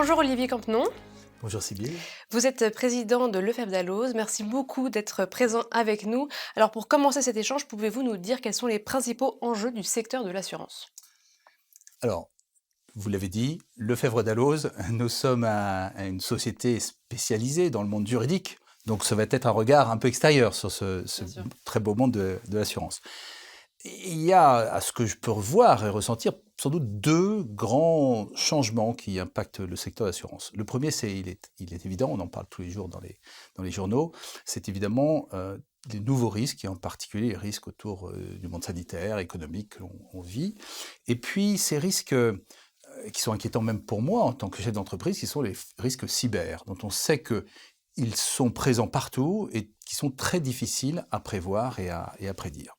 Bonjour Olivier Campenon, Bonjour Sybille. vous êtes président de Lefebvre Dalloz. Merci beaucoup d'être présent avec nous. Alors pour commencer cet échange, pouvez-vous nous dire quels sont les principaux enjeux du secteur de l'assurance? Alors, vous l'avez dit, Lefebvre Dalloz, nous sommes une société spécialisée dans le monde juridique, donc ça va être un regard un peu extérieur sur ce Bien sûr. très beau monde de l'assurance. Il y a, à ce que je peux voir et ressentir, sans doute deux grands changements qui impactent le secteur de l'assurance. Le premier, il est évident, on en parle tous les jours dans les journaux, c'est évidemment les nouveaux risques, et en particulier les risques autour du monde sanitaire, économique que l'on vit. Et puis ces risques qui sont inquiétants même pour moi en tant que chef d'entreprise, qui sont les risques cyber, dont on sait qu'ils sont présents partout et qui sont très difficiles à prévoir et à prédire.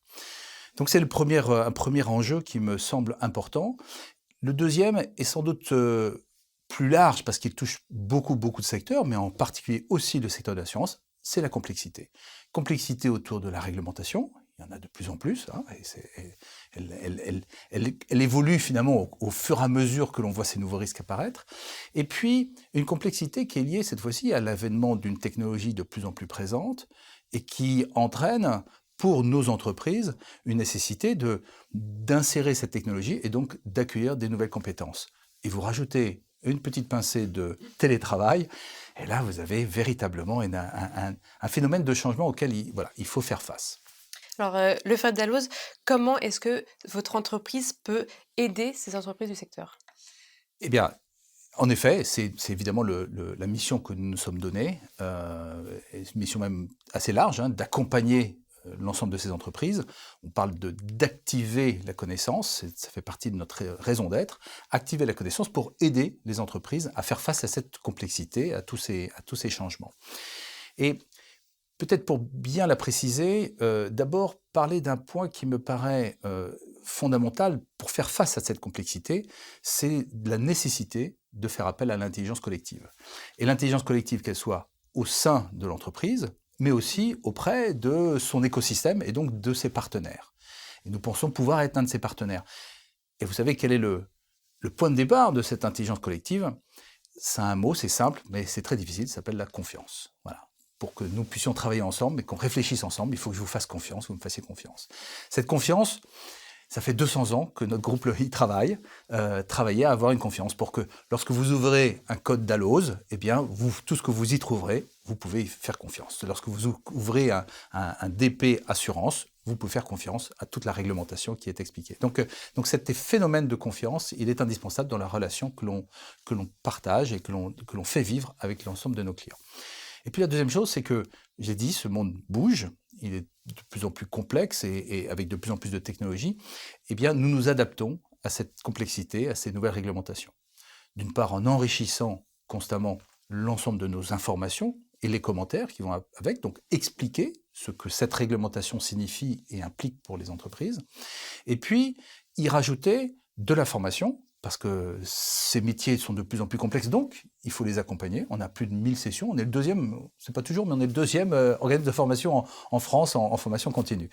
Donc c'est un premier enjeu qui me semble important. Le deuxième est sans doute plus large parce qu'il touche beaucoup de secteurs, mais en particulier aussi le secteur de l'assurance, c'est la complexité. Complexité autour de la réglementation, il y en a de plus en plus, hein, et elle évolue finalement au fur et à mesure que l'on voit ces nouveaux risques apparaître. Et puis une complexité qui est liée cette fois-ci à l'avènement d'une technologie de plus en plus présente et qui entraîne pour nos entreprises une nécessité d'insérer cette technologie et donc d'accueillir des nouvelles compétences. Et vous rajoutez une petite pincée de télétravail, et là vous avez véritablement un phénomène de changement auquel il faut faire face. Alors Lefebvre Dalloz, comment est-ce que votre entreprise peut aider ces entreprises du secteur? Eh bien, en effet, c'est évidemment la mission que nous nous sommes donnée, et une mission même assez large, hein, d'accompagner l'ensemble de ces entreprises. On parle d'activer la connaissance, ça fait partie de notre raison d'être, activer la connaissance pour aider les entreprises à faire face à cette complexité, à tous ces changements. Et peut-être pour bien la préciser, d'abord parler d'un point qui me paraît fondamental pour faire face à cette complexité, c'est la nécessité de faire appel à l'intelligence collective. Et l'intelligence collective, qu'elle soit au sein de l'entreprise, mais aussi auprès de son écosystème et donc de ses partenaires. Et nous pensons pouvoir être un de ces partenaires. Et vous savez quel est le point de départ de cette intelligence collective? C'est un mot, c'est simple, mais c'est très difficile, ça s'appelle la confiance. Voilà. Pour que nous puissions travailler ensemble et qu'on réfléchisse ensemble, il faut que je vous fasse confiance, vous me fassiez confiance. Cette confiance, ça fait 200 ans que notre groupe y travaillait à avoir une confiance pour que lorsque vous ouvrez un code Dalloz, eh bien, tout ce que vous y trouverez, vous pouvez y faire confiance. Lorsque vous ouvrez un DP assurance, vous pouvez faire confiance à toute la réglementation qui est expliquée. Donc cet phénomène de confiance, il est indispensable dans la relation que l'on partage et que l'on fait vivre avec l'ensemble de nos clients. Et puis la deuxième chose, c'est que, j'ai dit, ce monde bouge, il est de plus en plus complexe et avec de plus en plus de technologies. Eh bien, nous nous adaptons à cette complexité, à ces nouvelles réglementations. D'une part, en enrichissant constamment l'ensemble de nos informations et les commentaires qui vont avec, donc expliquer ce que cette réglementation signifie et implique pour les entreprises. Et puis, y rajouter de la formation, parce que ces métiers sont de plus en plus complexes, donc il faut les accompagner. On a plus de 1000 sessions, on est le deuxième, c'est pas toujours, mais on est le deuxième organisme de formation en France en formation continue.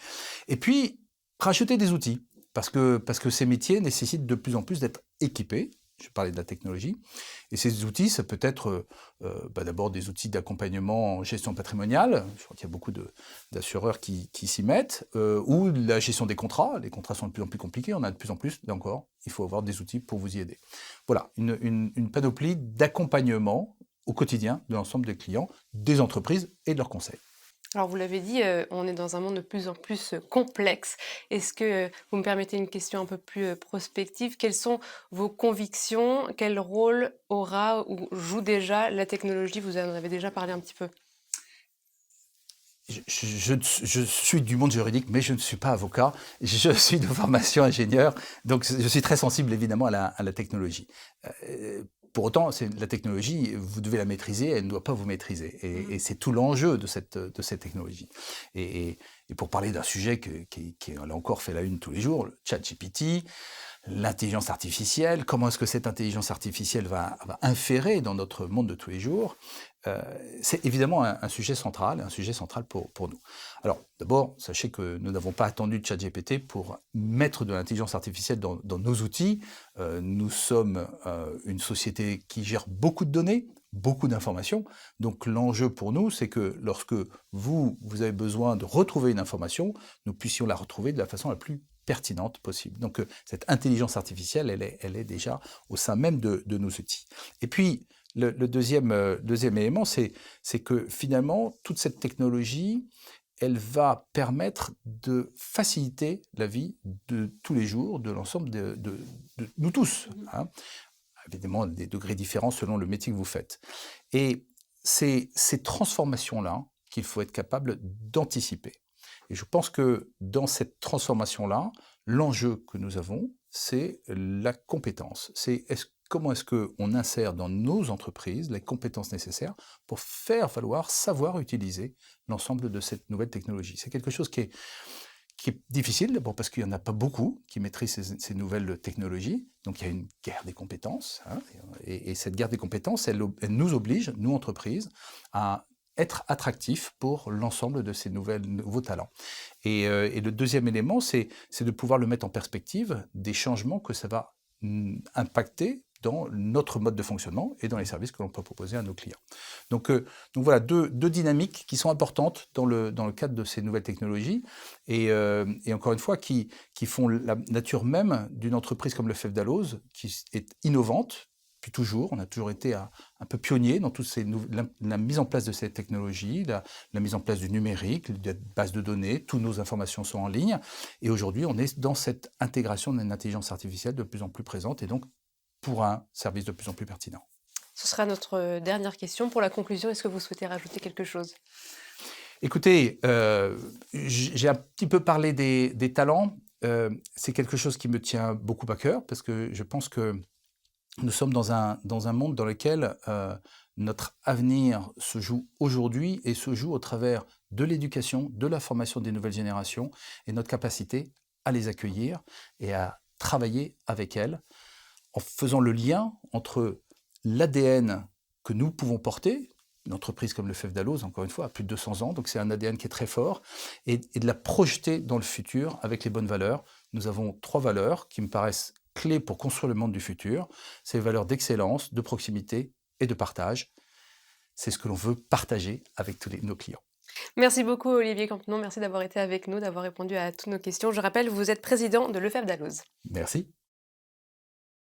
Et puis, rajouter des outils, parce que ces métiers nécessitent de plus en plus d'être équipés. Je parlais de la technologie. Et ces outils, ça peut être d'abord des outils d'accompagnement en gestion patrimoniale. Je crois qu'il y a beaucoup d'assureurs qui s'y mettent. Ou la gestion des contrats. Les contrats sont de plus en plus compliqués. On a de plus en plus, là encore, il faut avoir des outils pour vous y aider. Voilà, une panoplie d'accompagnement au quotidien de l'ensemble des clients, des entreprises et de leurs conseils. Alors vous l'avez dit, on est dans un monde de plus en plus complexe. Est-ce que vous me permettez une question un peu plus prospective? Quelles sont vos convictions? Quel rôle aura ou joue déjà la technologie? Vous en avez déjà parlé un petit peu. Je suis du monde juridique, mais je ne suis pas avocat. Je suis de formation ingénieur, donc je suis très sensible évidemment à la technologie. Pour autant, la technologie, vous devez la maîtriser, elle ne doit pas vous maîtriser. Et c'est tout l'enjeu de cette technologie. Et pour parler d'un sujet qui là encore fait la une tous les jours, le ChatGPT, l'intelligence artificielle, comment est-ce que cette intelligence artificielle va inférer dans notre monde de tous les jours? c'est évidemment un sujet central pour nous. Alors, d'abord, sachez que nous n'avons pas attendu de ChatGPT pour mettre de l'intelligence artificielle dans nos outils. Nous sommes une société qui gère beaucoup de données, beaucoup d'informations. Donc, l'enjeu pour nous, c'est que lorsque vous avez besoin de retrouver une information, nous puissions la retrouver de la façon la plus pertinente possible. Donc, cette intelligence artificielle, elle est déjà au sein même de nos outils. Et puis, le deuxième élément, c'est que finalement, toute cette technologie, elle va permettre de faciliter la vie de tous les jours, de l'ensemble de nous tous, hein. Évidemment, des degrés différents selon le métier que vous faites. Et c'est ces transformations-là qu'il faut être capable d'anticiper. Et je pense que dans cette transformation-là, l'enjeu que nous avons, c'est la compétence. Comment est-ce qu'on insère dans nos entreprises les compétences nécessaires pour faire valoir, savoir utiliser l'ensemble de cette nouvelle technologie. C'est quelque chose qui est difficile, d'abord parce qu'il n'y en a pas beaucoup qui maîtrisent ces nouvelles technologies. Donc il y a une guerre des compétences, hein, et cette guerre des compétences, elle nous oblige, nous entreprises, à être attractifs pour l'ensemble de ces nouveaux talents. Et le deuxième élément, c'est de pouvoir le mettre en perspective des changements que ça va impacter dans notre mode de fonctionnement et dans les services que l'on peut proposer à nos clients. Donc voilà, deux dynamiques qui sont importantes dans le cadre de ces nouvelles technologies et encore une fois, qui font la nature même d'une entreprise comme Lefebvre Dalloz, qui est innovante. Depuis toujours, on a toujours été un peu pionnier dans toutes la mise en place de ces technologies, la mise en place du numérique, des bases de données, toutes nos informations sont en ligne. Et aujourd'hui, on est dans cette intégration d'une intelligence artificielle de plus en plus présente et donc pour un service de plus en plus pertinent. Ce sera notre dernière question. Pour la conclusion, est-ce que vous souhaitez rajouter quelque chose? Écoutez, j'ai un petit peu parlé des talents. C'est quelque chose qui me tient beaucoup à cœur parce que je pense que nous sommes dans un monde dans lequel notre avenir se joue aujourd'hui et se joue au travers de l'éducation, de la formation des nouvelles générations et notre capacité à les accueillir et à travailler avec elles en faisant le lien entre l'ADN que nous pouvons porter, une entreprise comme Lefebvre Dalloz, encore une fois, a plus de 200 ans, donc c'est un ADN qui est très fort, et de la projeter dans le futur avec les bonnes valeurs. Nous avons 3 valeurs qui me paraissent clés pour construire le monde du futur. C'est les valeurs d'excellence, de proximité et de partage. C'est ce que l'on veut partager avec tous nos clients. Merci beaucoup Olivier Campinon, merci d'avoir été avec nous, d'avoir répondu à toutes nos questions. Je rappelle, vous êtes président de Lefebvre Dalloz. Merci.